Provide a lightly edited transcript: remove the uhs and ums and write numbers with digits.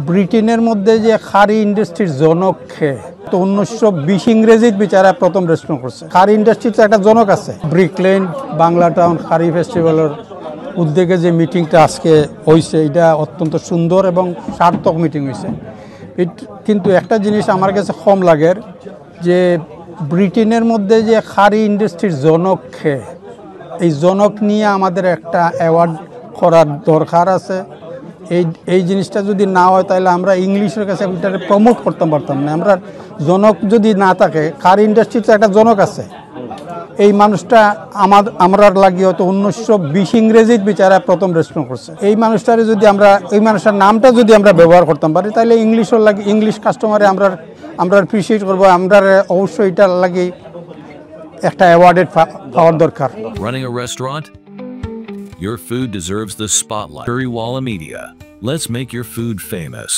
ব্রিটেনের মধ্যে যে খারি ইন্ডাস্ট্রির জনক খে তো 1920 ইংরেজিত বিচারা প্রথম রেস্টুরেন্ট করছে। খারি ইন্ডাস্ট্রিতে একটা জনক আছে। ব্রিকলেন বাংলা টাউন খারি ফেস্টিভ্যালের উদ্যোগে যে মিটিংটা আজকে হয়েছে এটা অত্যন্ত সুন্দর এবং সার্থক মিটিং হয়েছে। কিন্তু একটা জিনিস আমার কাছে কম লাগে যে ব্রিটেনের মধ্যে যে খারি ইন্ডাস্ট্রির জনক খে এই জনক নিয়ে আমাদের একটা অ্যাওয়ার্ড করার দরকার আছে। এই জিনিসটা যদি না হয় তাহলে আমরা ইংলিশের কাছে এটা প্রমোট করতে পারতাম না। আমরা জনক যদি না থাকে, খারি ইন্ডাস্ট্রিতে একটা জনক আছে, এই মানুষটা আমরা লাগিয়ে হয়তো 1920 ইংরেজিত বিচারা প্রথম রেস্টুরেন্ট করছে। এই মানুষটারে যদি আমরা এই মানুষটার নামটা যদি আমরা ব্যবহার করতাম পারি তাহলে ইংলিশও লাগে, ইংলিশ কাস্টমারে আমরা অ্যাপ্রিসিয়েট করবো। আমরা অবশ্যই এটার লাগে একটা অ্যাওয়ার্ডেড পাওয়ার দরকার। Running a restaurant? Your food deserves the spotlight. Currywalla Media. Let's make your food famous.